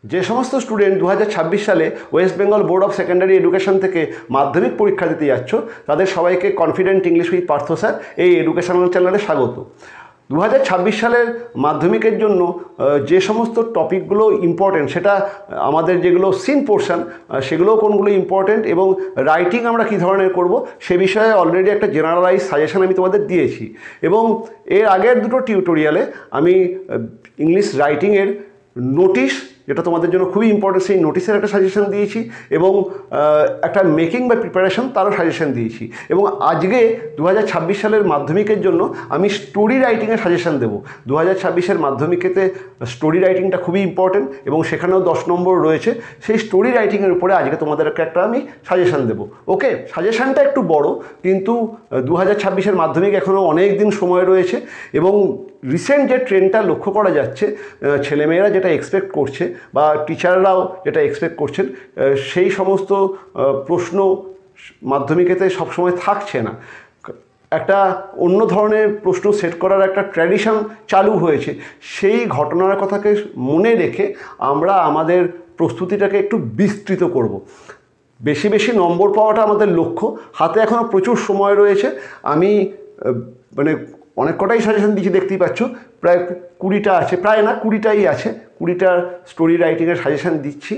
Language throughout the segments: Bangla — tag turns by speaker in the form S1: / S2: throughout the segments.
S1: যে সমস্ত স্টুডেন্ট 2026 সালে West Bengal board of secondary education থেকে মাধ্যমিক পরীক্ষা দিতে যাচ্ছ, তাদের সবাইকে confident English with Partha sir এই এডুকেশনাল চ্যানেলে স্বাগত। 2026 সালের মাধ্যমিকের জন্য যে সমস্ত টপিকগুলো ইম্পর্টেন্ট, সেটা আমাদের যেগুলো সিন পোর্শন সেগুলোও কোনগুলো ইম্পর্টেন্ট এবং রাইটিং আমরা কী ধরনের করব সে বিষয়ে অলরেডি একটা জেনারেলাইজ সাজেশন আমি তোমাদের দিয়েছি। এবং এর আগের দুটো টিউটোরিয়ালে আমি ইংলিশ রাইটিংয়ের নোটিশ, যেটা তোমাদের জন্য খুবই ইম্পর্টেন্ট, সেই নোটিশের একটা সাজেশন দিয়েছি এবং একটা মেকিং বা প্রিপারেশন তারও সাজেশন দিয়েছি। এবং আজকে 2026 সালের মাধ্যমিকের জন্য আমি স্টোরি রাইটিংয়ের সাজেশন দেবো। 2026-এর মাধ্যমিকেতে স্টোরি রাইটিংটা খুবই ইম্পর্টেন্ট এবং সেখানেও 10 নম্বর রয়েছে। সেই স্টোরি রাইটিংয়ের উপরে আজকে তোমাদেরকে একটা আমি সাজেশন দেবো। ওকে, সাজেশনটা একটু বড়, কিন্তু 2026-এর মাধ্যমিক এখনও অনেক দিন সময় রয়েছে এবং রিসেন্ট যে ট্রেন্ডটা লক্ষ্য করা যাচ্ছে, ছেলেমেয়েরা যেটা এক্সপেক্ট করছে বা টিচাররাও যেটা এক্সপেক্ট করছেন, সেই সমস্ত প্রশ্ন মাধ্যমিকেতে সবসময় থাকছে না। একটা অন্য ধরনের প্রশ্ন সেট করার একটা ট্র্যাডিশন চালু হয়েছে। সেই ঘটনার কথাকে মনে রেখে আমরা আমাদের প্রস্তুতিটাকে একটু বিস্তৃত করব। বেশি বেশি নম্বর পাওয়াটা আমাদের লক্ষ্য। হাতে এখনও প্রচুর সময় রয়েছে। আমি মানে অনেক কটাই সাজেশন দিয়েছি, দেখতেই পাচ্ছ, প্রায় 20টা আছে, প্রায় না 20টাই আছে, 20টার স্টোরি রাইটিংয়ের সাজেশন দিচ্ছি।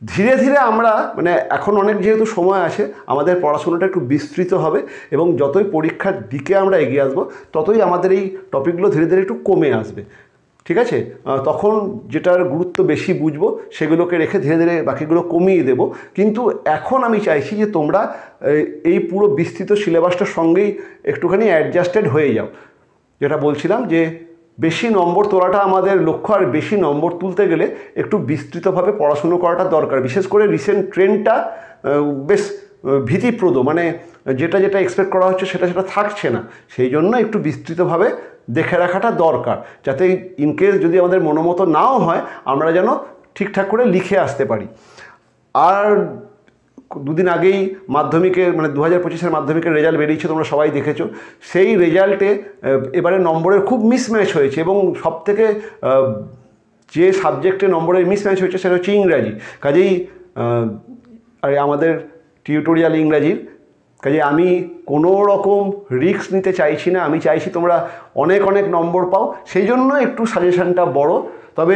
S1: ধীরে ধীরে আমরা মানে এখন অনেক যেহেতু সময় আছে, আমাদের পড়াশোনাটা একটু বিস্তৃত হবে এবং যতই পরীক্ষার দিকে আমরা এগিয়ে আসবো ততই আমাদের এই টপিকগুলো ধীরে ধীরে একটু কমে আসবে। ঠিক আছে, তখন যেটার গুরুত্ব বেশি বুঝবো সেগুলোকে রেখে ধীরে ধীরে বাকিগুলো কমিয়ে দেব। কিন্তু এখন আমি চাইছি যে তোমরা এই পুরো বিস্তৃত সিলেবাসটার সঙ্গেই একটুখানি অ্যাডজাস্টেড হয়ে যাও। যেটা বলছিলাম যে বেশি নম্বর তোলাটা আমাদের লক্ষ্য, আর বেশি নম্বর তুলতে গেলে একটু বিস্তৃতভাবে পড়াশুনো করাটা দরকার। বিশেষ করে রিসেন্ট ট্রেন্ডটা বেশ ভীতিপ্রদ, মানে যেটা যেটা এক্সপেক্ট করা হচ্ছে সেটা সেটা থাকছে না। সেই জন্য একটু বিস্তৃতভাবে দেখে রাখাটা দরকার, যাতে ইনকেস যদি আমাদের মনোমতো নাও হয় আমরা যেন ঠিকঠাক করে লিখে আসতে পারি। আর দুদিন আগেই মাধ্যমিকের মানে 2025-এর মাধ্যমিকের রেজাল্ট বেরিয়েছে, তোমরা সবাই দেখেছো। সেই রেজাল্টে এবারে নম্বরের খুব মিসম্যাচ হয়েছে এবং সবথেকে যে সাবজেক্টে নম্বরের মিসম্যাচ হয়েছে সেটা হচ্ছে ইংরাজি। কাজেই আর আমাদের টিউটোরিয়াল ইংরাজির, কাজে আমি কোনো রকম রিস্ক নিতে চাইছি না। আমি চাইছি তোমরা অনেক অনেক নম্বর পাও, সেই জন্য একটু সাজেশনটা বড়। তবে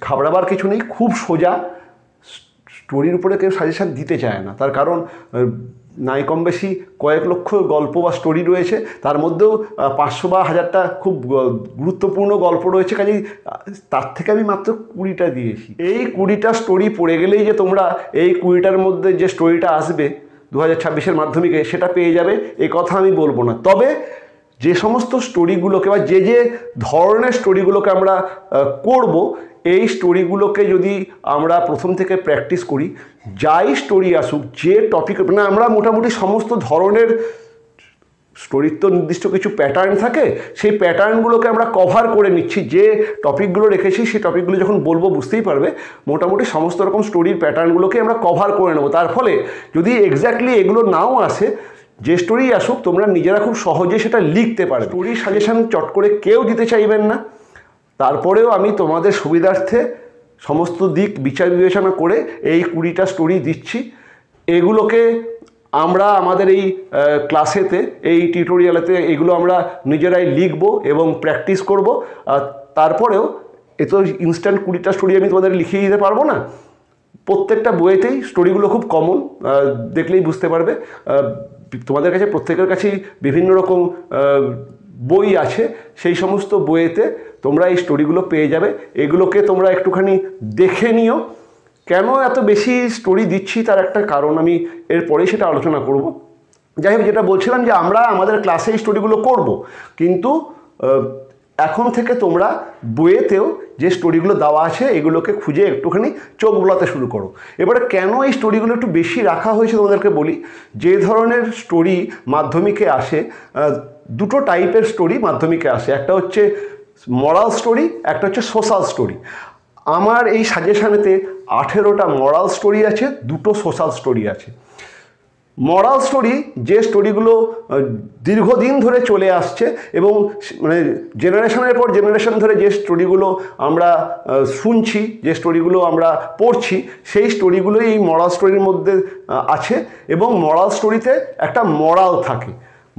S1: ঘাবড়াবার কিছু নেই, খুব সোজা। স্টোরির উপরে কেউ সাজেশান দিতে চায় না, তার কারণ নাই কম বেশি কয়েক লক্ষ গল্প বা স্টোরি রয়েছে, তার মধ্যেও 500 বা 1000টা খুব গুরুত্বপূর্ণ গল্প রয়েছে। কাজেই তার থেকে আমি মাত্র 20টা দিয়েছি। এই 20টা স্টোরি পড়ে গেলেই যে তোমরা এই 20টার মধ্যে যে স্টোরিটা আসবে 2026-এর মাধ্যমিকে সেটা পেয়ে যাবে, এই কথা আমি বলবো না। তবে যে সমস্ত স্টোরিগুলোকে বা যে যে ধরনের স্টোরিগুলোকে আমরা করব, এই স্টোরিগুলোকে যদি আমরা প্রথম থেকে প্র্যাকটিস করি, যাই স্টোরি আসুক, যে টপিক, মানে আমরা মোটামুটি সমস্ত ধরনের স্টোরির তো নির্দিষ্ট কিছু প্যাটার্ন থাকে, সেই প্যাটার্নগুলোকে আমরা কভার করে নিচ্ছি। যে টপিকগুলো রেখেছি সেই টপিকগুলো যখন বলবো বুঝতেই পারবে, মোটামুটি সমস্ত রকম স্টোরির প্যাটার্নগুলোকে আমরা কভার করে নেব। তার ফলে যদি এক্স্যাক্টলি এগুলো নাও আসে, যে স্টোরি আসুক তোমরা নিজেরা খুব সহজে সেটা লিখতে পারবে। স্টোরির সাজেশন চট করে কেউ দিতে চাইবেন না, তারপরেও আমি তোমাদের সুবিধার্থে সমস্ত দিক বিচার বিবেচনা করে এই 20টা স্টোরি দিচ্ছি। এগুলোকে আমরা আমাদের এই ক্লাসেতে, এই টিউটোরিয়ালেতে এগুলো আমরা নিজেরাই লিখব এবং প্র্যাকটিস করব। তারপরেও এ তো ইনস্ট্যান্ট 20টা স্টোরি আমি তোমাদের লিখিয়ে দিতে পারবো না। প্রত্যেকটা বইয়েতেই স্টোরিগুলো খুব কমন, দেখলেই বুঝতে পারবে। তোমাদের কাছে প্রত্যেকের কাছেই বিভিন্ন রকম বই আছে, সেই সমস্ত বইয়েতে তোমরা এই স্টোরিগুলো পেয়ে যাবে। এগুলোকে তোমরা একটুখানি দেখে নিও। কেন এত বেশি স্টোরি দিচ্ছি তার একটা কারণ আমি এরপরেই সেটা আলোচনা করব। যাই হোক, যেটা বলছিলাম যে আমরা আমাদের ক্লাসে এই স্টোরিগুলো করব, কিন্তু এখন থেকে তোমরা বইয়েতেও যে স্টোরিগুলো দেওয়া আছে এগুলোকে খুঁজে একটুখানি চোখ বোলাতে শুরু করো। এবারে কেন এই স্টোরিগুলো একটু বেশি রাখা হয়েছে তোমাদেরকে বলি। যে ধরনের স্টোরি মাধ্যমিকে আসে, দুটো টাইপের স্টোরি মাধ্যমিকে আসে, একটা হচ্ছে মরাল স্টোরি, একটা হচ্ছে সোশ্যাল স্টোরি। আমার এই সাজেশানেতে 18টা মরাল স্টোরি আছে, 2টো সোশ্যাল স্টোরি আছে। মরাল স্টোরি যে স্টোরিগুলো দীর্ঘদিন ধরে চলে আসছে এবং মানে জেনারেশনের পর জেনারেশন ধরে যে স্টোরিগুলো আমরা শুনছি, যে স্টোরিগুলো আমরা পড়ছি, সেই স্টোরিগুলোই এই মরাল স্টোরির মধ্যে আছে। এবং মরাল স্টোরিতে একটা মরাল থাকে,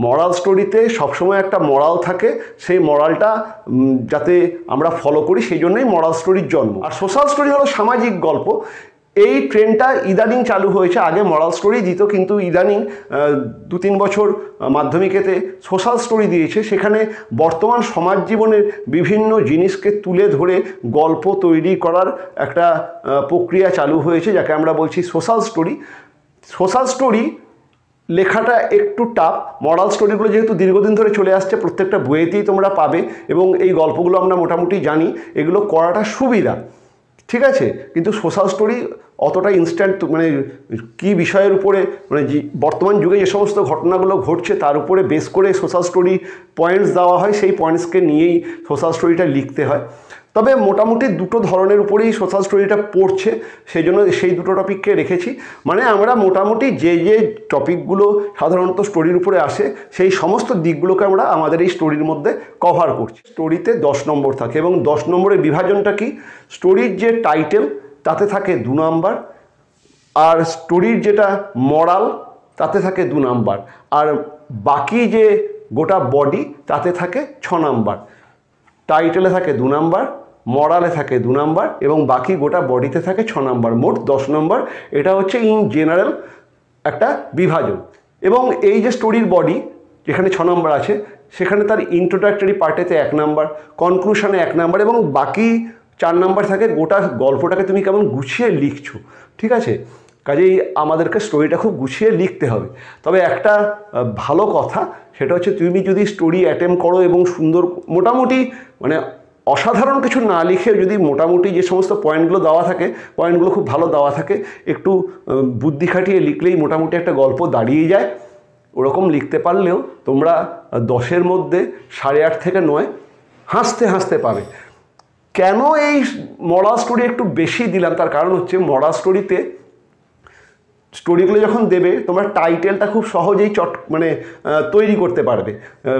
S1: মরাল স্টোরিতে সবসময় একটা মরাল থাকে, সেই মরালটা যাতে আমরা ফলো করি সেই জন্যই মরাল স্টোরির জন্ম। আর সোশ্যাল স্টোরি হলো সামাজিক গল্প। এই ট্রেন্ডটা ইদানিং চালু হয়েছে, আগে মরাল স্টোরি দিত, কিন্তু ইদানিং 2-3 বছর মাধ্যমিকেতে সোশ্যাল স্টোরি দিয়েছে। সেখানে বর্তমান সমাজ জীবনের বিভিন্ন জিনিসকে তুলে ধরে গল্প তৈরি করার একটা প্রক্রিয়া চালু হয়েছে, যাকে আমরা বলছি সোশ্যাল স্টোরি। সোশ্যাল স্টোরি লেখাটা একটু টাফ। মরাল স্টোরিগুলো যেহেতু দীর্ঘদিন ধরে চলে আসছে, প্রত্যেকটা বইয়েতেই তোমরা পাবে এবং এই গল্পগুলো আমরা মোটামুটি জানি, এগুলো করাটা সুবিধা, ঠিক আছে। কিন্তু সোশ্যাল স্টোরি অতটা ইনস্ট্যান্ট, মানে কী বিষয়ের উপরে, মানে বর্তমান যুগে যে সমস্ত ঘটনাগুলো ঘটছে তার উপরে বেস করে সোশ্যাল স্টোরি পয়েন্টস দেওয়া হয়, সেই পয়েন্টসকে নিয়েই সোশ্যাল স্টোরিটা লিখতে হয়। তবে মোটামুটি দুটো ধরনের উপরেই সোশ্যাল স্টোরিটা পড়ছে, সেই জন্য সেই দুটো টপিককে রেখেছি। মানে আমরা মোটামুটি যে যে টপিকগুলো সাধারণত স্টোরির উপরে আসে সেই সমস্ত দিকগুলোকে আমরা আমাদের এই স্টোরির মধ্যে কভার করছি। স্টোরিতে 10 নম্বর থাকে এবং 10 নম্বরের বিভাজনটা কি, স্টোরির যে টাইটেল তাতে থাকে 2 নাম্বার, আর স্টোরির যেটা মরাল তাতে থাকে 2 নাম্বার, আর বাকি যে গোটা বডি তাতে থাকে 6 নাম্বার। টাইটেলে থাকে 2 নাম্বার, মরালে থাকে 2 নাম্বার এবং বাকি গোটা বডিতে থাকে 6 নাম্বার, মোট 10 নম্বর। এটা হচ্ছে ইন জেনারেল একটা বিভাজন। এবং এই যে স্টোরির বডি যেখানে 6 নাম্বার আছে, সেখানে তার ইন্ট্রোডাক্টরি পার্টেতে 1 নাম্বার, কনক্লুশনে 1 নাম্বার এবং বাকি 4 নাম্বার থাকে গোটা গল্পটাকে তুমি কেমন গুছিয়ে লিখছো, ঠিক আছে। কাজেই আমাদেরকে স্টোরিটা খুব গুছিয়ে লিখতে হবে। তবে একটা ভালো কথা, সেটা হচ্ছে তুমি যদি স্টোরি অ্যাটেম্প করো এবং সুন্দর, মোটামুটি মানে অসাধারণ কিছু না লিখে যদি মোটামুটি যে সমস্ত পয়েন্টগুলো দেওয়া থাকে, পয়েন্টগুলো খুব ভালো দেওয়া থাকে, একটু বুদ্ধি খাটিয়ে লিখলেই মোটামুটি একটা গল্প দাঁড়িয়ে যায়। ওরকম লিখতে পারলেও তোমরা 10-এর মধ্যে 8.5 থেকে 9 হাসতে হাসতে পাবে। কেন এই মরাল স্টোরি একটু বেশি দিলাম, তার কারণ হচ্ছে মরাল স্টোরিতে স্টোরিগুলো যখন দেবে তোমরা টাইটেলটা খুব সহজেই মানে তৈরি করতে পারবে,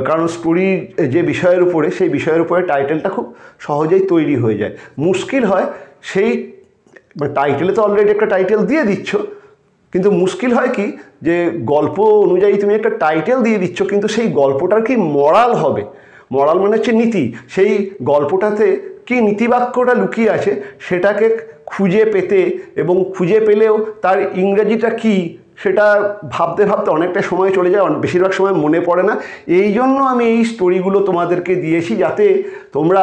S1: কারণ স্টোরি যে বিষয়ের উপরে, সেই বিষয়ের উপরে টাইটেলটা খুব সহজেই তৈরি হয়ে যায়। মুশকিল হয় সেই টাইটেলে তো অলরেডি একটা টাইটেল দিয়ে দিচ্ছ, কিন্তু মুশকিল হয় কি যে গল্প অনুযায়ী তুমি একটা টাইটেল দিয়ে দিচ্ছ, কিন্তু সেই গল্পটার কি মরাল হবে, মরাল মানে হচ্ছে নীতি, সেই গল্পটাতে কি নীতিবাক্যটা লুকিয়ে আছে সেটাকে খুঁজে পেতে, এবং খুঁজে পেলেও তার ইংরেজিটা কি সেটা ভাবতে ভাবতে অনেকটা সময় চলে যায়, বেশিরভাগ সময় মনে পড়ে না। এই জন্য আমি এই স্টোরিগুলো তোমাদেরকে দিয়েছি, যাতে তোমরা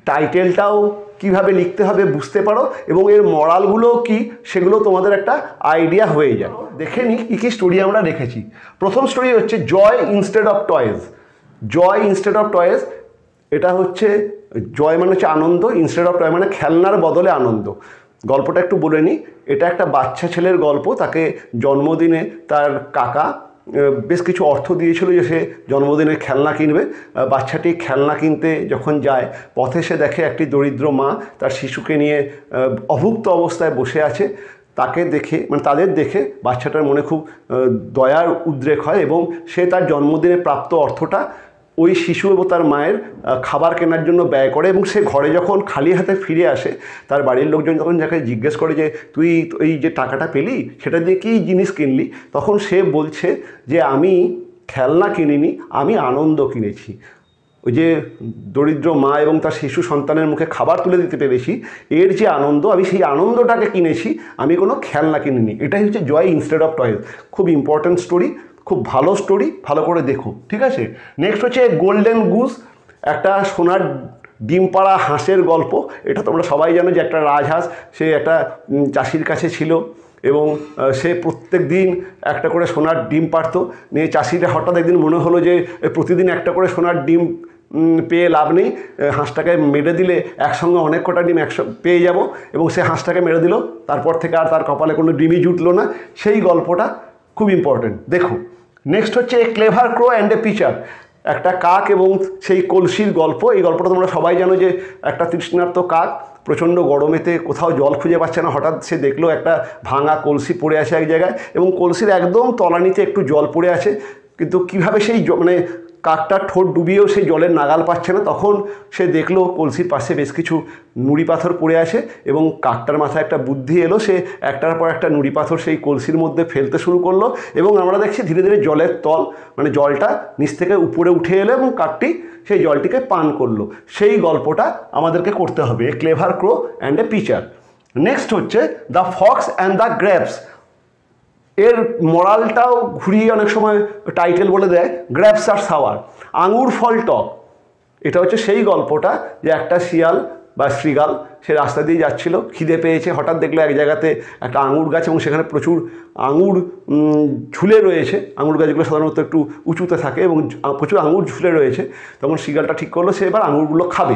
S1: টাইটেলটাও কিভাবে লিখতে হবে বুঝতে পারো এবং এর মরালগুলোও কি সেগুলো তোমাদের একটা আইডিয়া হয়ে যায়। দেখে নিই কী কী স্টোরি আমরা রেখেছি। প্রথম স্টোরি হচ্ছে joy instead of toys. Joy instead of toys, এটা হচ্ছে জয় মানে হচ্ছে আনন্দ, ইনস্টেড অফ টয় মানে খেলনার বদলে আনন্দ। গল্পটা একটু বলে নিই। এটা একটা বাচ্চা ছেলের গল্প। তাকে জন্মদিনে তার কাকা বেশ কিছু অর্থ দিয়েছিল যে সে জন্মদিনে খেলনা কিনবে। বাচ্চাটি খেলনা কিনতে যখন যায়, পথে সে দেখে একটি দরিদ্র মা তার শিশুকে নিয়ে অভুক্ত অবস্থায় বসে আছে। তাকে দেখে, মানে তাদের দেখে বাচ্চাটার মনে খুব দয়ার উদ্রেক হয় এবং সে তার জন্মদিনে প্রাপ্ত অর্থটা ওই শিশু এবং তার মায়ের খাবার কেনার জন্য ব্যয় করে। এবং সে ঘরে যখন খালি হাতে ফিরে আসে, তার বাড়ির লোকজন যখন যাকে জিজ্ঞেস করে যে তুই এই যে টাকাটা পেলি সেটা দিয়ে কী জিনিস কিনলি, তখন সে বলছে যে আমি খেলনা কিনিনি, আমি আনন্দ কিনেছি। ওই যে দরিদ্র মা এবং তার শিশু সন্তানের মুখে খাবার তুলে দিতে পেরেছি, এর যে আনন্দ, আমি সেই আনন্দটাকে কিনেছি, আমি কোনো খেলনা কিনিনি। এটাই হচ্ছে জয় ইনস্টেড অফ টয়েস। খুব ইম্পর্ট্যান্ট স্টোরি, খুব ভালো স্টোরি, ভালো করে দেখো, ঠিক আছে। নেক্সট হচ্ছে গোল্ডেন গুস, একটা সোনার ডিম পাড়া হাঁসের গল্প। এটা তোমরা সবাই জানো যে একটা রাজহাঁস, সে একটা চাষির কাছে ছিল এবং সে প্রত্যেক দিন একটা করে সোনার ডিম পাড়তো। নিয়ে চাষিরা হঠাৎ একদিন মনে হলো যে প্রতিদিন একটা করে সোনার ডিম পেয়ে লাভ নেই, হাঁসটাকে মেরে দিলে একসঙ্গে অনেক কটা ডিম পেয়ে যাব, এবং সে হাঁসটাকে মেরে দিল। তারপর থেকে আর তার কপালে কোনো ডিমই জুটলো না। সেই গল্পটা খুব ইম্পর্টেন্ট, দেখো। নেক্সট হচ্ছে a clever crow and a pitcher. একটা কাক এবং সেই কলসির গল্প। এই গল্পটা তোমরা সবাই জানো যে একটা তৃষ্ণার্ত কাক প্রচণ্ড গরমেতে কোথাও জল খুঁজে পাচ্ছে না, হঠাৎ সে দেখলো একটা ভাঙা কলসি পড়ে আছে এক জায়গায় এবং কলসির একদম তলানিতে একটু জল পড়ে আছে, কিন্তু কীভাবে সেই মানে কাকটা ঠোঁট ডুবিয়েও সেই জলের নাগাল পাচ্ছে না। তখন সে দেখলো কলসির পাশে বেশ কিছু নুড়ি পাথর পড়ে আছে এবং কাকটার মাথায় একটা বুদ্ধি এলো, সে একটার পর একটা নুড়ি পাথর সেই কলসির মধ্যে ফেলতে শুরু করলো এবং আমরা দেখছি ধীরে ধীরে জলের তল মানে জলটা নিচ থেকে উপরে উঠে এলো এবং কাকটি সেই জলটিকে পান করলো। সেই গল্পটা আমাদেরকে করতে হবে, a clever crow and a pitcher. Next হচ্ছে the fox and the grapes. এর মোরালটাও ঘুরিয়ে অনেক সময় টাইটেল বলে দেয় গ্রেপস আর সাওয়ার, আঙুর ফল টক। এটা হচ্ছে সেই গল্পটা যে একটা শিয়াল বা শ্রীগাল সে রাস্তা দিয়ে যাচ্ছিল, খিদে পেয়েছে, হঠাৎ দেখলো এক জায়গাতে একটা আঙুর গাছ এবং সেখানে প্রচুর আঙুর ঝুলে রয়েছে। আঙুর গাছগুলো সাধারণত একটু উঁচুতে থাকে এবং প্রচুর আঙুর ঝুলে রয়েছে। তখন শিয়ালটা ঠিক করলো সে এবার আঙুরগুলো খাবে,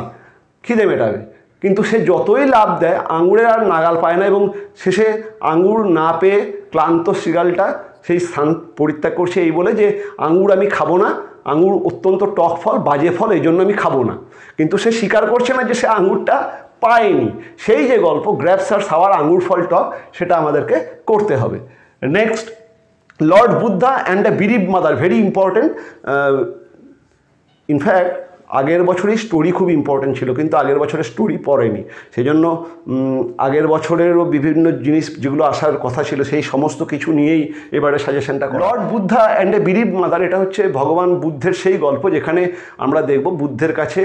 S1: খিদে মেটাবে, কিন্তু সে যতই লাভ দেয় আঙুরের আর নাগাল পায় না এবং শেষে আঙুর না পেয়ে ক্লান্ত শিয়ালটা সেই স্থান পরিত্যাগ করছে এই বলে যে আঙুর আমি খাবো না, আঙুর অত্যন্ত টক ফল, বাজে ফল, এই জন্য আমি খাবো না। কিন্তু সে স্বীকার করছে না যে সে আঙুরটা পায়নি। সেই যে গল্প গ্রেপস আর সাওয়ার, আঙুর ফল টক, সেটা আমাদেরকে করতে হবে। Next, Lord Buddha and a bereaved mother, very important. In fact আগের বছরই স্টোরি খুব ইম্পর্টেন্ট ছিল, কিন্তু আগের বছরের স্টোরি পড়েনি, সেই জন্য আগের বছরেরও বিভিন্ন জিনিস যেগুলো আসার কথা ছিল সেই সমস্ত কিছু নিয়েই এবারে সাজেশনটা। Lord Buddha and a bereaved mother, এটা হচ্ছে ভগবান বুদ্ধের সেই গল্প যেখানে আমরা দেখব বুদ্ধের কাছে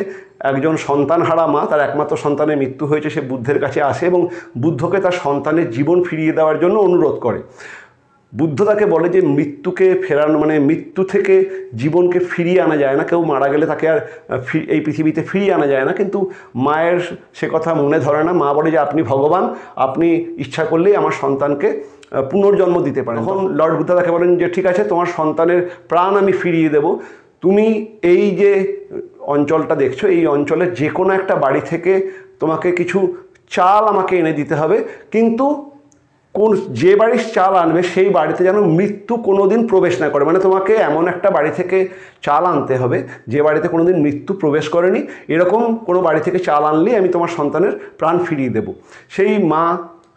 S1: একজন সন্তানহারা মা, তার একমাত্র সন্তানের মৃত্যু হয়েছে, সে বুদ্ধের কাছে আসে এবং বুদ্ধকে তার সন্তানের জীবন ফিরিয়ে দেওয়ার জন্য অনুরোধ করে। বুদ্ধ তাকে বলে যে মৃত্যুকে ফেরানো মানে মৃত্যু থেকে জীবনকে ফিরিয়ে আনা যায় না, কেউ মারা গেলে তাকে আর এই পৃথিবীতে ফিরিয়ে আনা যায় না, কিন্তু মায়ের সে কথা মনে ধরে না। মা বলে যে আপনি ভগবান, আপনি ইচ্ছা করলেই আমার সন্তানকে পুনর্জন্ম দিতে পারেন। তখন লর্ড বুদ্ধ তাকে বলেন যে ঠিক আছে, তোমার সন্তানের প্রাণ আমি ফিরিয়ে দেব, তুমি এই যে অঞ্চলটা দেখছো এই অঞ্চলের যে কোনো একটা বাড়ি থেকে তোমাকে কিছু চাল আমাকে এনে দিতে হবে, কিন্তু যে বাড়ির চাল আনবে সেই বাড়িতে যেন মৃত্যু কোনো দিন প্রবেশ না করে। মানে তোমাকে এমন একটা বাড়ি থেকে চাল আনতে হবে যে বাড়িতে কোনো দিন মৃত্যু প্রবেশ করেনি, এরকম কোনো বাড়ি থেকে চাল আনলেই আমি তোমার সন্তানের প্রাণ ফিরিয়ে দেব। সেই মা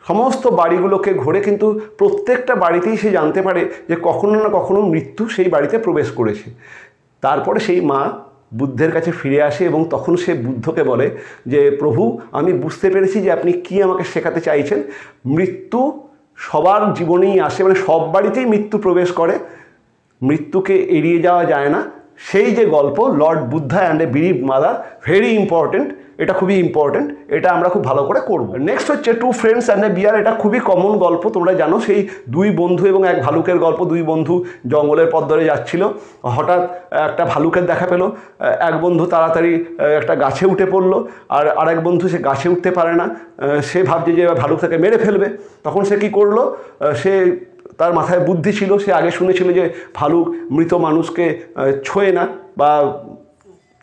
S1: সমস্ত বাড়িগুলোকে ঘোরে, কিন্তু প্রত্যেকটা বাড়িতেই সে জানতে পারে যে কখনো না কখনো মৃত্যু সেই বাড়িতে প্রবেশ করেছে। তারপরে সেই মা বুদ্ধের কাছে ফিরে আসে এবং তখন সে বুদ্ধকে বলে যে প্রভু, আমি বুঝতে পেরেছি যে আপনি কি আমাকে শেখাতে চাইছেন। মৃত্যু সবার জীবনেই আসে, মানে সব বাড়িতেই মৃত্যু প্রবেশ করে, মৃত্যুকে এড়িয়ে যাওয়া যায় না। সেই যে গল্প Lord Buddha and a bereaved mother, very important, এটা খুবই ইম্পর্টেন্ট, এটা আমরা খুব ভালো করে করব। নেক্সট হচ্ছে টু ফ্রেন্ডস অ্যান্ড এ বিয়ার। এটা খুবই কমন গল্প, তোমরা জানো, সেই দুই বন্ধু এবং এক ভালুকের গল্প। দুই বন্ধু জঙ্গলের পথ ধরে যাচ্ছিল, হঠাৎ একটা ভালুকের দেখা পেল। এক বন্ধু তাড়াতাড়ি একটা গাছে উঠে পড়লো, আর আরেক বন্ধু সে গাছে উঠতে পারে না, সে ভাবছে যে ভালুক তাকে মেরে ফেলবে। তখন সে কী করলো, সে তার মাথায় বুদ্ধি ছিল, সে আগে শুনেছিল যে ভালুক মৃত মানুষকে ছোঁয় না বা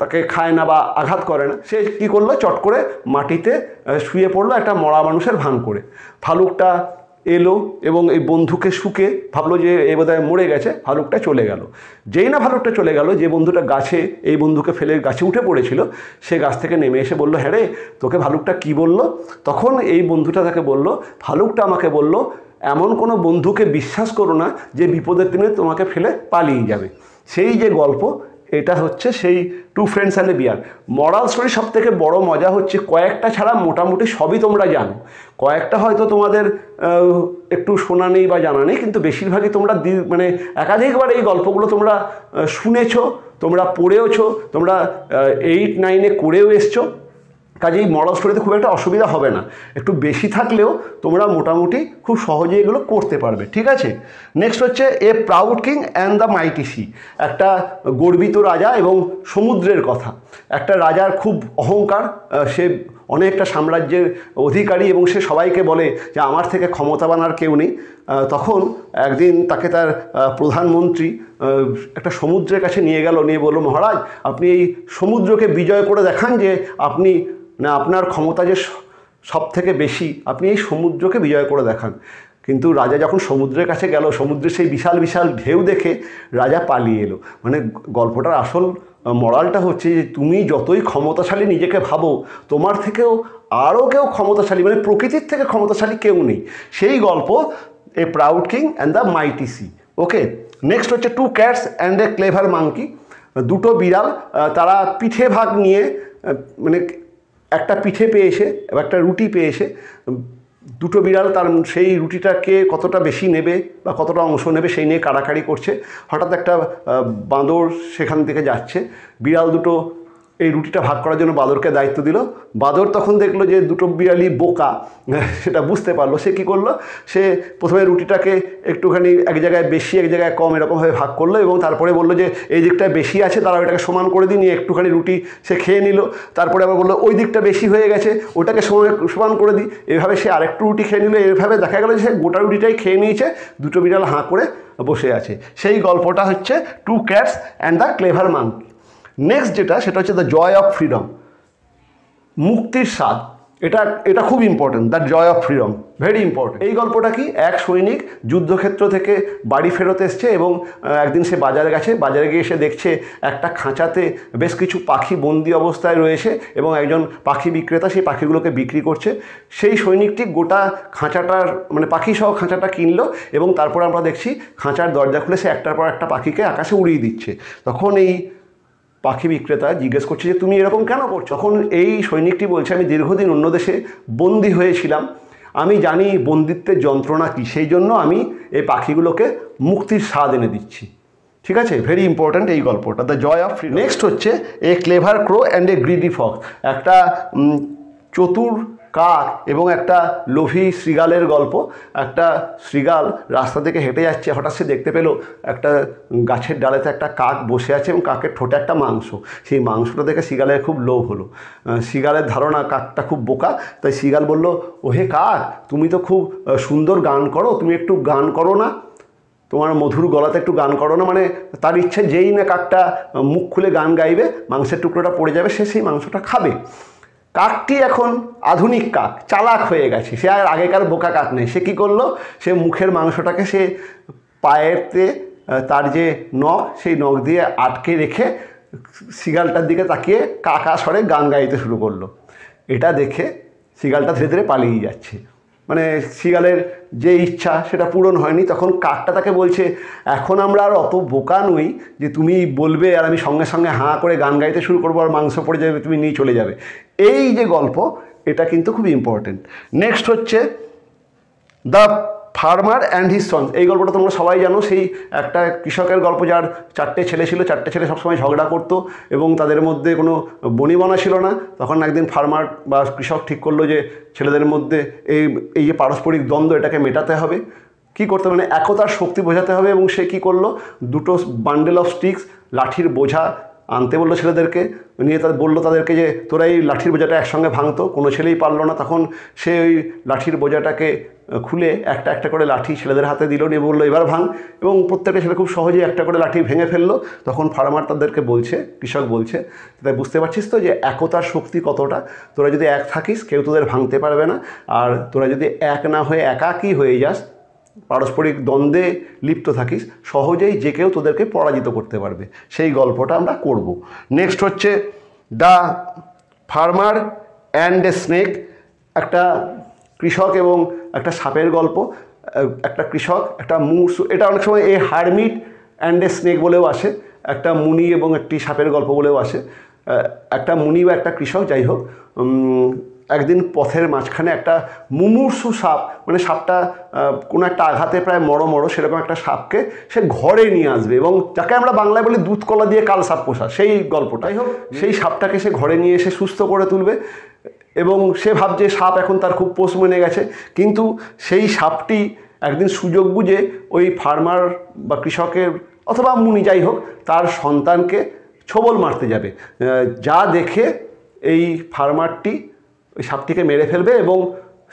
S1: তাকে খায় না বা আঘাত করে না। সে কী করলো, চট করে মাটিতে শুয়ে পড়লো একটা মরা মানুষের ভান করে। ভালুকটা এলো এবং এই বন্ধুকে শুকে ভাবলো যে এ বোধহয় মরে গেছে, ভালুকটা চলে গেল। যেই না ভালুকটা চলে গেল, যে বন্ধুটা গাছে এই বন্ধুকে ফেলে গাছে উঠে পড়েছিল, সে গাছ থেকে নেমে এসে বলল, হ্যাঁ রে, তোকে ভালুকটা কী বললো? তখন এই বন্ধুটা তাকে বলল, ভালুকটা আমাকে বলল এমন কোনো বন্ধুকে বিশ্বাস করো না যে বিপদের দিনে তোমাকে ফেলে পালিয়ে যাবে। সেই যে গল্প, এটা হচ্ছে সেই two friends and a bear. Moral story সব থেকে বড় মজা হচ্ছে কয়েকটা ছাড়া মোটামুটি সবই তোমরা জানো, কয়েকটা হয়তো তোমাদের একটু শোনা নেই বা জানা নেই, কিন্তু বেশিরভাগই তোমরা মানে একাধিকবার এই গল্পগুলো তোমরা শুনেছো, তোমরা পড়েওছো, তোমরা 8, 9-এ করেও এসছো। কাজেই মরাল স্টোরিতে খুব একটা অসুবিধা হবে না, একটু বেশি থাকলেও তোমরা মোটামুটি খুব সহজেই এগুলো করতে পারবে, ঠিক আছে। নেক্সট হচ্ছে a proud king and the mighty sea. একটা গর্বিত রাজা এবং সমুদ্রের কথা। একটা রাজার খুব অহংকার, সে অনেকটা সাম্রাজ্যের অধিকারী এবং সে সবাইকে বলে যে আমার থেকে ক্ষমতাবান আর কেউ নেই। তখন একদিন তাকে তার প্রধানমন্ত্রী একটা সমুদ্রের কাছে নিয়ে গেল, নিয়ে বলল, মহারাজ আপনি এই সমুদ্রকে বিজয় করে দেখান যে আপনি না আপনার ক্ষমতা যে সব থেকে বেশি, আপনি এই সমুদ্রকে বিজয় করে দেখান। কিন্তু রাজা যখন সমুদ্রের কাছে গেল, সমুদ্রের সেই বিশাল বিশাল ঢেউ দেখে রাজা পালিয়ে এলো। মানে গল্পটার আসল মরালটা হচ্ছে যে তুমি যতই ক্ষমতাশালী নিজেকে ভাবো, তোমার থেকেও আরও কেউ ক্ষমতাশালী, মানে প্রকৃতির থেকে ক্ষমতাশালী কেউ নেই। সেই গল্প a proud king and the mighty sea. Okay, next হচ্ছে two cats and a clever monkey. দুটো বিড়াল, তারা পিঠে ভাগ নিয়ে, মানে একটা পিঠে পেয়েছে, একটা রুটি পেয়েছে। দুটো বিড়াল তার সেই রুটিটাকে কতটা বেশি নেবে বা কতটা অংশ নেবে সেই নিয়ে কাড়াকাড়ি করছে। হঠাৎ একটা বাঁদর সেখান থেকে যাচ্ছে। বিড়াল দুটো এই রুটিটা ভাগ করার জন্য বাঁদরকে দায়িত্ব দিল। বাঁদর তখন দেখলো যে দুটো বিড়ালই বোকা, সেটা বুঝতে পারলো। সে কী করলো, সে প্রথমে রুটিটাকে একটুখানি এক জায়গায় বেশি এক জায়গায় কম এরকমভাবে ভাগ করলো, এবং তারপরে বললো যে এই দিকটায় বেশি আছে, তারা ওইটাকে সমান করে দিয়ে নিয়ে একটুখানি রুটি সে খেয়ে নিল। তারপরে আবার বললো ওই দিকটা বেশি হয়ে গেছে, ওটাকে সমান করে দিই। এভাবে সে আরেকটু রুটি খেয়ে নিল। এভাবে দেখা গেল যে সে গোটা রুটিটাই খেয়ে নিয়েছে, দুটো বিড়াল হাঁ করে বসে আছে। সেই গল্পটা হচ্ছে two cats and the clever monkey. Next যেটা, সেটা হচ্ছে দ্য জয় অফ ফ্রিডম, মুক্তির স্বাদ। এটা খুব important, the joy of freedom, very important. এই গল্পটা কি, এক সৈনিক যুদ্ধক্ষেত্র থেকে বাড়ি ফেরত এসছে এবং একদিন সে বাজারে গেছে। বাজারে গিয়ে সে দেখছে একটা খাঁচাতে বেশ কিছু পাখি বন্দি অবস্থায় রয়েছে এবং একজন পাখি বিক্রেতা সেই পাখিগুলোকে বিক্রি করছে। সেই সৈনিকটি গোটা খাঁচাটার, মানে পাখি সহ খাঁচাটা কিনলো, এবং তারপর আমরা দেখছি খাঁচার দরজা খুলে সে একটার পর একটা পাখিকে আকাশে উড়িয়ে দিচ্ছে। তখন এই পাখি বিক্রেতা জিজ্ঞেস করছে যে তুমি এরকম কেন করছো? তখন এই সৈনিকটি বলছে আমি দীর্ঘদিন অন্য দেশে বন্দি হয়েছিলাম, আমি জানি বন্দিত্বের যন্ত্রণা কী, সেই জন্য আমি এই পাখিগুলোকে মুক্তির স্বাদ এনে দিচ্ছি। ঠিক আছে, ভেরি ইম্পর্ট্যান্ট এই গল্পটা, the joy of freedom. Next হচ্ছে a clever crow and a greedy fox, একটা চতুর কাক এবং একটা লোভী শৃগালের গল্প। একটা শৃগাল রাস্তা থেকে হেঁটে যাচ্ছে, হঠাৎ সে দেখতে পেল একটা গাছের ডালেতে একটা কাক বসে আছে এবং কাকের ঠোঁটে একটা মাংস। সেই মাংসটা দেখে শৃগালের খুব লোভ হলো। শৃগালের ধারণা কাকটা খুব বোকা, তাই শৃগাল বলল, ওহে কাক, তুমি তো খুব সুন্দর গান করো, তুমি একটু গান করো না, তোমার মধুর গলাতে একটু গান করো না। মানে তার ইচ্ছে যেই না কাকটা মুখ খুলে গান গাইবে, মাংসের টুকরোটা পড়ে যাবে, সে সেই মাংসটা খাবে। কাকটি এখন আধুনিক কাক, চালাক হয়ে গেছে, সে আর আগেকার বোকা কাক নেই। সে কী করলো, সে মুখের মাংসটাকে সে পায়েতে তার যে নখ, সেই নখ দিয়ে আটকে রেখে শৃগালটার দিকে তাকিয়ে কাকা স্বরে গান গাইতে শুরু করলো। এটা দেখে শৃগালটা ধীরে ধীরে পালিয়ে যাচ্ছে, মানে শৃগালের যে ইচ্ছা সেটা পূরণ হয়নি। তখন কাকটা তাকে বলছে, এখন আমরা আর অত বোকা নই যে তুমি বলবে আর আমি সঙ্গে সঙ্গে হাঁ করে গান গাইতে শুরু করবো আর মাংস পড়ে যাবে, তুমি নিয়ে চলে যাবে। এই যে গল্প, এটা কিন্তু খুব ইম্পর্টেন্ট। নেক্সট হচ্ছে the farmer and his sons. এই গল্পটা তোমরা সবাই জানো, সেই একটা কৃষকের গল্প যার 4টে ছেলে ছিল। 4টে ছেলে সবসময় ঝগড়া করতো এবং তাদের মধ্যে কোনো বনিবনা ছিল না। তখন একদিন ফার্মার বা কৃষক ঠিক করলো যে ছেলেদের মধ্যে এই যে পারস্পরিক দ্বন্দ্ব, এটাকে মেটাতে হবে। কী করতে, মানে একতার শক্তি বোঝাতে হবে। এবং সে কী করলো, দুটো বান্ডেল অফ স্টিক্স, লাঠির বোঝা আনতে বললো ছেলেদেরকে, নিয়ে বললো তাদেরকে যে তোরা এই লাঠির বোঝাটা একসঙ্গে ভাঙতো। কোনো ছেলেই পারলো না। তখন সে ওই লাঠির বোঝাটাকে খুলে একটা একটা করে লাঠি ছেলেদের হাতে দিল, নিয়ে বললো এবার ভাঙ। এবং প্রত্যেকটা ছেলে খুব সহজেই একটা করে লাঠি ভেঙে ফেললো। তখন ফার্মার তাদেরকে বলছে, কৃষক বলছে, তাই বুঝতে পারছিস তো যে একতার শক্তি কতটা, তোরা যদি এক থাকিস কেউ তোদের ভাঙতে পারবে না, আর তোরা যদি এক না হয়ে একাকী হয়ে যাস, পারস্পরিক দ্বন্দ্বে লিপ্ত থাকিস, সহজেই যে কেউ তোদেরকে পরাজিত করতে পারবে। সেই গল্পটা আমরা করব। নেক্সট হচ্ছে the farmer and a snake, একটা কৃষক এবং একটা সাপের গল্প। একটা কৃষক, একটা এটা অনেক সময় a hermit and a snake বলেও আসে, একটা মুনি এবং একটি সাপের গল্প বলেও আসে। একটা মুনি বা একটা কৃষক, যাই হোক, একদিন পথের মাঝখানে একটা মুমূর্ষু সাপ, মানে সাপটা কোনো একটা আঘাতে প্রায় মরো সেরকম একটা সাপকে সে ঘরে নিয়ে আসবে, এবং যাকে আমরা বাংলায় বলি দুধ কলা দিয়ে কাল সাপ পোষা, সেই গল্পটাই হোক। সেই সাপটাকে সে ঘরে নিয়ে এসে সুস্থ করে তুলবে, এবং সে ভাবছে সাপ এখন তার খুব পোষ মেনে গেছে। কিন্তু সেই সাপটি একদিন সুযোগ বুঝে ওই ফার্মার বা কৃষকের অথবা মুনি, যাই হোক, তার সন্তানকে ছোবল মারতে যাবে। যা দেখে এই ফার্মারটি ওই সাপটিকে মেরে ফেলবে এবং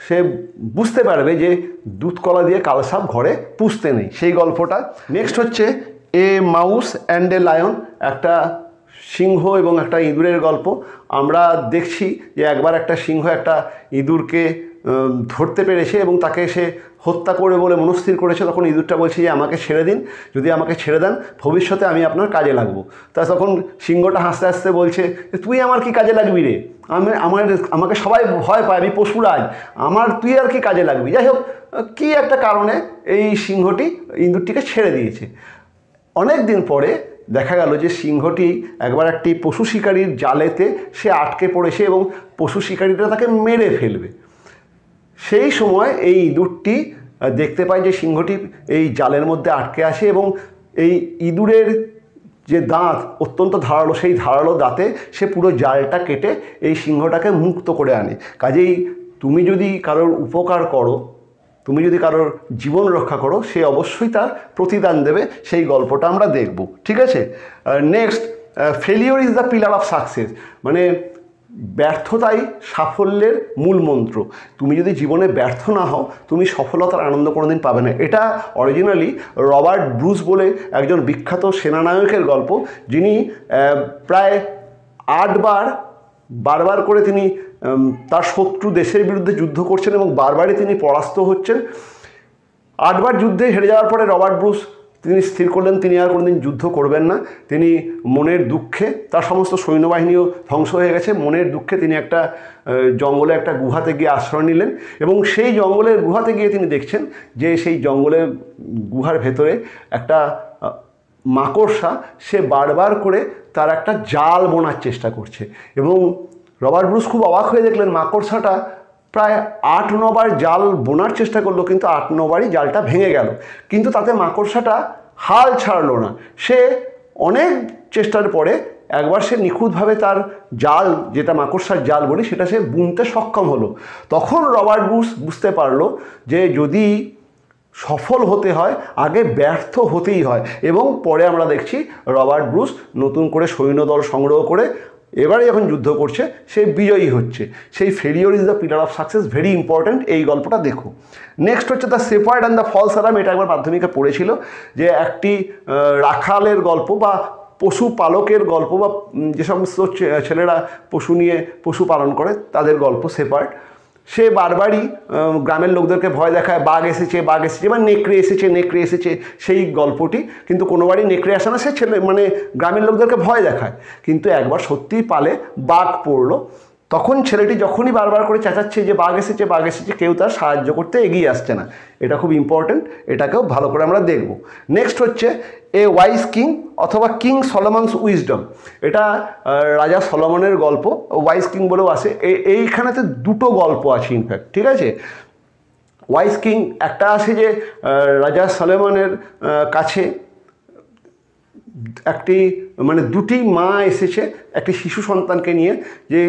S1: সে বুঝতে পারবে যে দুধ কলা দিয়ে কাল সাপ ঘরে পুষতে নেই, সেই গল্পটা। নেক্সট হচ্ছে এ মাউস অ্যান্ড এ লায়ন, একটা সিংহ এবং একটা ইঁদুরের গল্প। আমরা দেখছি যে একবার একটা সিংহ একটা ইঁদুরকে ধরতে পেরেছে এবং তাকে সে হত্যা করে বলে মনস্থির করেছে, তখন ইঁদুরটা বলছে যে আমাকে ছেড়ে দিন, যদি আমাকে ছেড়ে দেন ভবিষ্যতে আমি আপনার কাজে লাগবো। তা তখন সিংহটা হাসতে হাসতে বলছে তুই আমার কি কাজে লাগবি রে, আমাকে সবাই ভয় পায়, আমি পশুরাজ, তুই আর কি কাজে লাগবি। যাই হোক, কী একটা কারণে এই সিংহটি ইঁদুরটিকে ছেড়ে দিয়েছে। অনেক দিন পরে দেখা গেল যে সিংহটি একবার একটি পশু শিকারীর জালেতে সে আটকে পড়েছে এবং পশু শিকারীরা তাকে মেরে ফেলবে। সেই সময় এই ইঁদুরটি দেখতে পায় যে সিংহটি এই জালের মধ্যে আটকে আছে এবং এই ইঁদুরের যে দাঁত অত্যন্ত ধারালো, সেই ধারালো দাঁতে সে পুরো জালটা কেটে এই সিংহটাকে মুক্ত করে আনে। কাজেই তুমি যদি কারোর উপকার করো, তুমি যদি কারোর জীবন রক্ষা করো, সে অবশ্যই তার প্রতিদান দেবে। সেই গল্পটা আমরা দেখব, ঠিক আছে। Next, failure is the pillar of success, মানে ব্যর্থতাই সাফল্যের মূল মন্ত্র। তুমি যদি জীবনে ব্যর্থ না হও, তুমি সফলতার আনন্দ কোনোদিন পাবে না। এটা অরিজিনালি রবার্ট ব্রুস বলে একজন বিখ্যাত সেনানায়কের গল্প, যিনি প্রায় 8 বারবার করে তিনি তার শত্রু দেশের বিরুদ্ধে যুদ্ধ করছেন এবং বারবারই তিনি পরাস্ত হচ্ছেন। 8 বার যুদ্ধে হেরে যাওয়ার পরে রবার্ট ব্রুস তিনি স্থির করলেন তিনি আর কোনোদিন যুদ্ধ করবেন না। তিনি মনের দুঃখে, তার সমস্ত সৈন্যবাহিনীও ধ্বংস হয়ে গেছে, মনের দুঃখে তিনি একটা জঙ্গলে একটা গুহাতে গিয়ে আশ্রয় নিলেন এবং সেই জঙ্গলের গুহাতে গিয়ে তিনি দেখছেন যে সেই জঙ্গলের গুহার ভেতরে একটা মাকড়সা সে বারবার করে তার একটা জাল বোনার চেষ্টা করছে এবং রবার্ট ব্রুস খুব অবাক হয়ে দেখলেন মাকড়সাটা প্রায় 8-9 বার জাল বোনার চেষ্টা করলো, কিন্তু 8-9 বারই জালটা ভেঙে গেল। কিন্তু তাতে মাকড়সাটা হাল ছাড়লো না। সে অনেক চেষ্টার পরে একবার সে নিখুঁতভাবে তার জাল, যেটা মাকড়সার জাল বলি, সেটা সে বুনতে সক্ষম হলো। তখন রবার্ট ব্রুস বুঝতে পারলো যে যদি সফল হতে হয় আগে ব্যর্থ হতেই হয়। এবং পরে আমরা দেখছি রবার্ট ব্রুস নতুন করে সৈন্যদল সংগ্রহ করে এবারে যখন যুদ্ধ করছে সে বিজয়ী হচ্ছে। সেই failure is the pillar of success, very important, এই গল্পটা দেখো। নেক্সট হচ্ছে the shepherd and the false alarm. এটা একবার মাধ্যমিকে পড়েছিল যে একটি রাখালের গল্প বা পশুপালকের গল্প, বা যে সমস্ত ছেলেরা পশু নিয়ে পশু পালন করে তাদের গল্প শেপার্ড। সে বারবারই গ্রামের লোকদেরকে ভয় দেখায়, বাঘ এসেছে বা নেকড়ে এসেছে সেই গল্পটি, কিন্তু কোনোবারই নেকড়ে আসে না, সে গ্রামের লোকদেরকে ভয় দেখায়। কিন্তু একবার সত্যিই পালে বাঘ পড়লো, তখন ছেলেটি যখনই বারবার করে চেঁচাচ্ছে যে বাঘ এসেছে, কেউ তার সাহায্য করতে এগিয়ে আসছে না। এটা খুব ইম্পর্ট্যান্ট, এটাকেও ভালো করে আমরা দেখব। নেক্সট হচ্ছে এ ওয়াইজ কিং অথবা কিং সলোমনস উইজডম। এটা রাজা সলোমনের গল্প, ওয়াইজ কিং বলেও আসে। এইখানেতে 2টো গল্প আছে ইনফ্যাক্ট, ঠিক আছে। ওয়াইজ কিং একটা আছে যে রাজা সলোমনের কাছে একটি 2টি মা এসেছে একটি শিশু সন্তানকে নিয়ে, যে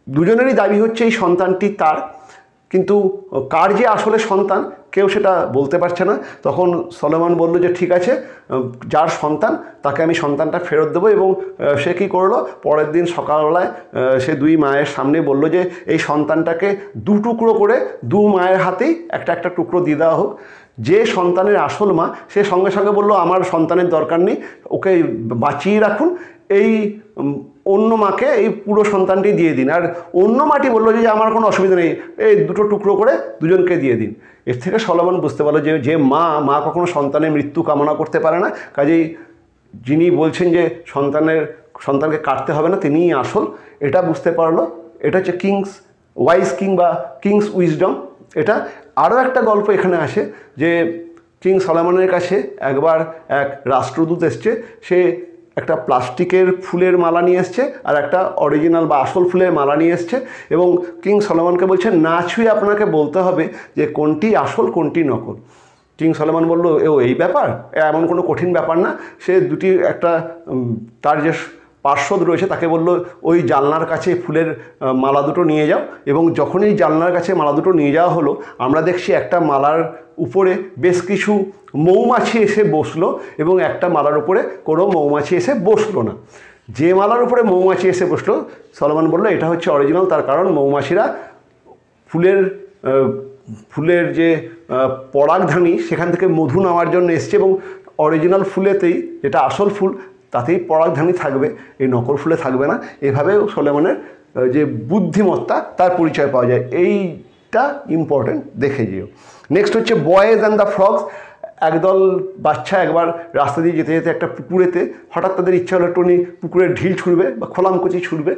S1: দুজনেরই দাবি হচ্ছে এই সন্তানটি তার, কিন্তু কার যে আসলে সন্তান কেউ সেটা বলতে পারছে না। তখন সলোমন বলল যে ঠিক আছে, যার সন্তান তাকে আমি সন্তানটা ফেরত দেবো। এবং সে কী করলো, পরের দিন সকালবেলায় সে 2 মায়ের সামনে বলল যে এই সন্তানটাকে 2 টুকরো করে 2 মায়ের হাতেই একটা টুকরো দিয়ে দেওয়া হোক। যে সন্তানের আসল মা সে সঙ্গে সঙ্গে বলল আমার সন্তানের দরকার নেই, ওকে বাঁচিয়ে রাখুন, এই অন্য মাকে এই পুরো সন্তানটি দিয়ে দিন। আর অন্য মাটি বললো যে আমার কোনো অসুবিধা নেই, এই 2টো টুকরো করে দুজনকে দিয়ে দিন। এর থেকে সলোমন বুঝতে পারলো যে মা কখনো সন্তানের মৃত্যু কামনা করতে পারে না, কাজেই যিনি বলছেন যে সন্তানকে কাটতে হবে না তিনিই আসল, এটা বুঝতে পারলো। এটা হচ্ছে ওয়াইজ কিং বা কিংস উইজডম। এটা আরও একটা গল্প এখানে আসে যে কিং সলোমনের কাছে একবার এক রাষ্ট্রদূত এসছে, সে একটা প্লাস্টিকের ফুলের মালা নিয়ে এসছে আর একটা অরিজিনাল বা আসল ফুলের মালা নিয়ে এসছে এবং কিং সলোমনকে বলছে না ছুঁয়ে আপনাকে বলতে হবে যে কোনটি আসল কোনটি নকল। কিং সলোমন বলল এই ব্যাপার, এমন কোনো কঠিন ব্যাপার না। সে তার যে পার্শ্বদ রয়েছে তাকে বলল ওই জানলার কাছে ফুলের মালা দুটো নিয়ে যাও। এবং যখনই জানলার কাছে মালা দুটো নিয়ে যাওয়া হলো, আমরা দেখছি একটা মালার উপরে বেশ কিছু মৌমাছি এসে বসলো এবং একটা মালার উপরে কোনো মৌমাছি এসে বসলো না। যে মালার উপরে মৌমাছি এসে বসলো, সলোমন বলল এটা হচ্ছে অরিজিনাল, তার কারণ মৌমাছিরা ফুলের যে পরাগধানী সেখান থেকে মধু নেওয়ার জন্য এসছে এবং অরিজিনাল ফুলেতেই, যেটা আসল ফুল, তাতেই পরাগধানী থাকবে, এই নকল ফুলে থাকবে না। এভাবেও সলোমনের যে বুদ্ধিমত্তা তার পরিচয় পাওয়া যায়। এই জিনিসটা ইম্পর্টেন্ট, দেখে যেও। নেক্সট হচ্ছে বয়েজ অ্যান্ড দ্য ফ্রগস। একদল বাচ্চা একবার রাস্তা দিয়ে যেতে যেতে একটা পুকুরেতে হঠাৎ তাদের ইচ্ছা হলো একটুখানি পুকুরের ঢিল ছুঁড়বে বা খোলামকুচি ছুঁড়বে।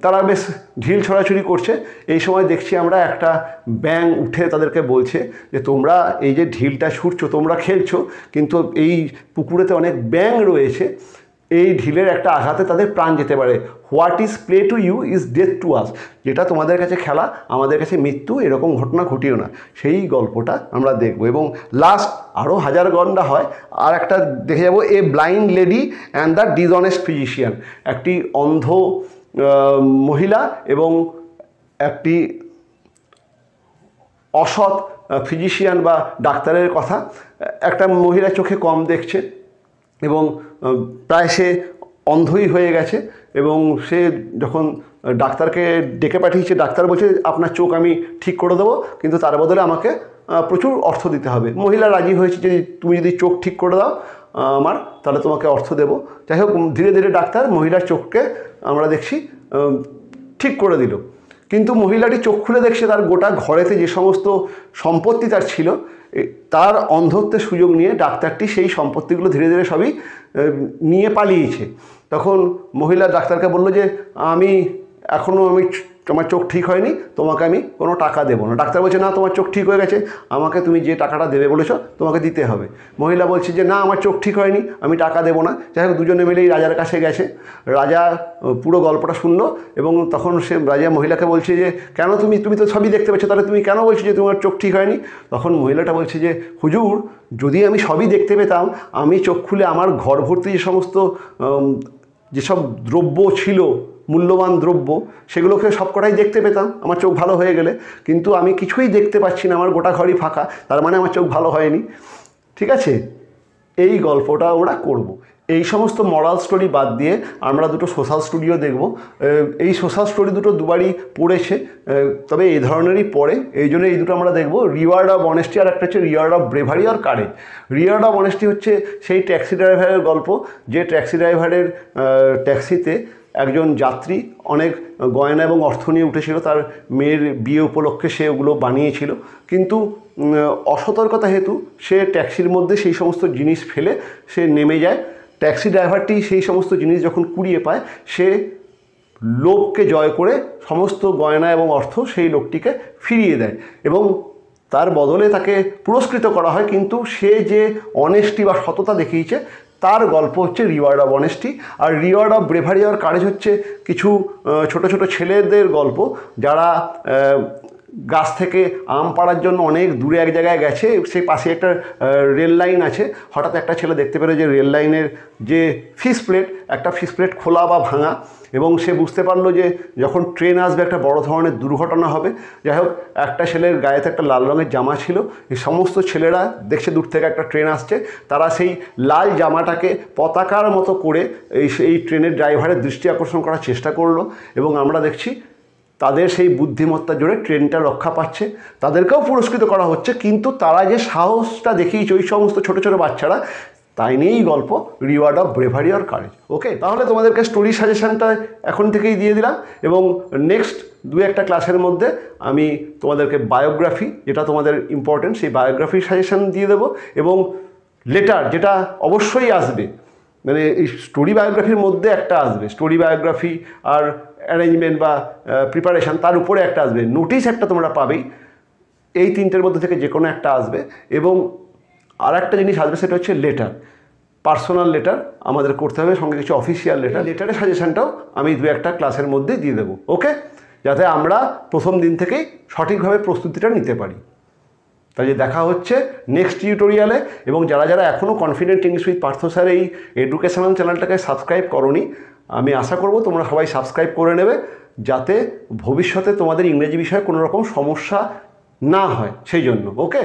S1: তারা বেশ ঢিল ছড়াছড়ি করছে। এই সময় দেখছি আমরা একটা ব্যাঙ উঠে তাদেরকে বলছে যে তোমরা এই যে ঢিলটা ছুটছো, তোমরা খেলছো, কিন্তু এই পুকুরেতে অনেক ব্যাঙ রয়েছে, এই ঢিলের একটা আঘাতে তাদের প্রাণ যেতে পারে। What is play to you is death to us. যেটা তোমাদের কাছে খেলা আমাদের কাছে মৃত্যু, এরকম ঘটনা ঘটিও না। সেই গল্পটা আমরা দেখব। এবং লাস্ট আরও হাজার গন্ডা হয়, আর একটা দেখে যাবো a blind lady and the dishonest physician. একটি অন্ধ মহিলা এবং একটি অসৎ ফিজিশিয়ান বা ডাক্তারের কথা। একটা মহিলা চোখে কম দেখছে এবং প্রায় সে অন্ধই হয়ে গেছে, এবং সে যখন ডাক্তারকে ডেকে পাঠিয়েছে, ডাক্তার বলছে আপনার চোখ আমি ঠিক করে দেবো, কিন্তু তার বদলে আমাকে প্রচুর অর্থ দিতে হবে। মহিলা রাজি হয়েছে যে তুমি যদি চোখ ঠিক করে দাও আমার, তাহলে তোমাকে অর্থ দেবো। যাই হোক, ধীরে ধীরে ডাক্তার মহিলার চোখকে আমরা দেখছি ঠিক করে দিল। কিন্তু মহিলাটি চোখ খুলে দেখছে তার গোটা ঘরেতে যে সমস্ত সম্পত্তি তার ছিল, তার অন্ধত্বের সুযোগ নিয়ে ডাক্তারটি সেই সম্পত্তিগুলো ধীরে ধীরে সবই নিয়ে পালিয়েছে। তখন মহিলা ডাক্তারকে বলল যে আমি তোমার চোখ ঠিক হয়নি, তোমাকে আমি কোনো টাকা দেবো না। ডাক্তার বলছে না, তোমার চোখ ঠিক হয়ে গেছে, আমাকে তুমি যে টাকাটা দেবে বলেছো তোমাকে দিতে হবে। মহিলা বলছে যে না, আমার চোখ ঠিক হয়নি, আমি টাকা দেবো না। যাই হোক, দুজনে মিলেই রাজার কাছে গেছে। রাজা পুরো গল্পটা শুনলো এবং তখন সে রাজা মহিলাকে বলছে যে কেন তুমি তো সবই দেখতে পাচ্ছ, তাহলে তুমি কেন বলছো যে তোমার চোখ ঠিক হয়নি? তখন মহিলাটা বলছে যে হুজুর, যদি আমি সবই দেখতে পেতাম, আমি চোখ খুলে আমার ঘর ভর্তি যেসব দ্রব্য ছিল, মূল্যবান দ্রব্য, সেগুলোকে সবকটাই দেখতে পেতাম আমার চোখ ভালো হয়ে গেলে। কিন্তু আমি কিছুই দেখতে পাচ্ছি না, আমার গোটা ঘরই ফাঁকা, তার মানে আমার চোখ ভালো হয়নি। ঠিক আছে, এই গল্পটা আমরা করব। এই সমস্ত মরাল স্টোরি বাদ দিয়ে আমরা দুটো সোশ্যাল স্টোরিও দেখব। এই সোশ্যাল স্টোরি দুটো দুবারই পড়েছে, তবে এই ধরনেরই পড়ে, এই জন্য এই দুটো আমরা দেখব। রিওয়ার্ড অফ অনেস্টি আর একটা হচ্ছে রিওয়ার্ড অফ ব্রেভারি আর কারেজ। রিওয়ার্ড অফ অনেস্টি হচ্ছে সেই ট্যাক্সি ড্রাইভারের গল্প, যে ট্যাক্সি ড্রাইভারের ট্যাক্সিতে একজন যাত্রী অনেক গয়না এবং অর্থ নিয়ে উঠেছিল, তার মেয়ের বিয়ে উপলক্ষে সে ওগুলো বানিয়েছিল, কিন্তু অসতর্কতা হেতু সে ট্যাক্সির মধ্যে সেই সমস্ত জিনিস ফেলে সে নেমে যায়। ট্যাক্সি ড্রাইভারটি সেই সমস্ত জিনিস যখন কুড়িয়ে পায়, সে লোককে জয় করে সমস্ত গয়না এবং অর্থ সেই লোকটিকে ফিরিয়ে দেয় এবং তার বদলে তাকে পুরস্কৃত করা হয়। কিন্তু সে যে অনেস্টি বা সততা দেখিয়েছে, তার গল্প হচ্ছে রিওয়ার্ড অফ অনেস্টি। আর রিওয়ার্ড অফ ব্রেভারি আর কারেজ হচ্ছে কিছু ছোট ছোট ছেলেদের গল্প, যারা গাছ থেকে আম পাড়ার জন্য অনেক দূরে এক জায়গায় গেছে। সেই পাশে একটা রেল লাইন আছে। হঠাৎ একটা ছেলে দেখতে পেল যে রেল লাইনের যে একটা ফিস প্লেট খোলা বা ভাঙা, এবং সে বুঝতে পারলো যে যখন ট্রেন আসবে একটা বড় ধরনের দুর্ঘটনা হবে। যাই হোক, একটা ছেলের গায়েতে একটা লাল রঙের জামা ছিল। এই সমস্ত ছেলেরা দেখছে দূর থেকে একটা ট্রেন আসছে, তারা সেই লাল জামাটাকে পতাকার মতো করে এই ট্রেনের ড্রাইভারের দৃষ্টি আকর্ষণ করার চেষ্টা করলো, এবং আমরা দেখছি তাদের সেই বুদ্ধিমত্তার জোরে ট্রেনটা রক্ষা পাচ্ছে, তাদেরকেও পুরস্কৃত করা হচ্ছে। কিন্তু তারা যে সাহসটা দেখিয়েছে ওই সমস্ত ছোটো ছোটো বাচ্চারা, তাই নিয়েই গল্প রিওয়ার্ড অফ ব্রেভারি আর কারেজ। ওকে, তাহলে তোমাদেরকে স্টোরি সাজেশানটা এখন থেকেই দিয়ে দিলাম, এবং নেক্সট দু একটা ক্লাসের মধ্যে আমি তোমাদেরকে বায়োগ্রাফি, যেটা তোমাদের ইম্পর্টেন্ট, সেই বায়োগ্রাফির সাজেশান দিয়ে দেবো, এবং লেটার, যেটা অবশ্যই আসবে, মানে এই স্টোরি বায়োগ্রাফির মধ্যে একটা আসবে, স্টোরি বায়োগ্রাফি আর অ্যারেঞ্জমেন্ট বা প্রিপারেশান, তার উপরে একটা আসবে, নোটিশ একটা তোমরা পাবেই। এই তিনটের মধ্যে থেকে যে কোনো একটা আসবে। এবং আর একটা জিনিস আসবে, সেটা হচ্ছে লেটার, পার্সোনাল লেটার আমাদের করতে হবে, সঙ্গে কিছু অফিসিয়াল লেটার। লেটারের সাজেশানটাও আমি দু একটা ক্লাসের মধ্যে দিয়ে দেবো। ওকে, যাতে আমরা প্রথম দিন থেকেই সঠিকভাবে প্রস্তুতিটা নিতে পারি। তাই দেখা হচ্ছে নেক্সট টিউটোরিয়ালে। এবং যারা যারা এখনও confident English with Partha sir এই এডুকেশনাল চ্যানেলটাকে সাবস্ক্রাইব করোনি, আমি আশা করব তোমরা সবাই সাবস্ক্রাইব করে নেবে, যাতে ভবিষ্যতে তোমাদের ইংরেজি বিষয়ে কোনো রকম সমস্যা না হয় সেই জন্য। ওকে।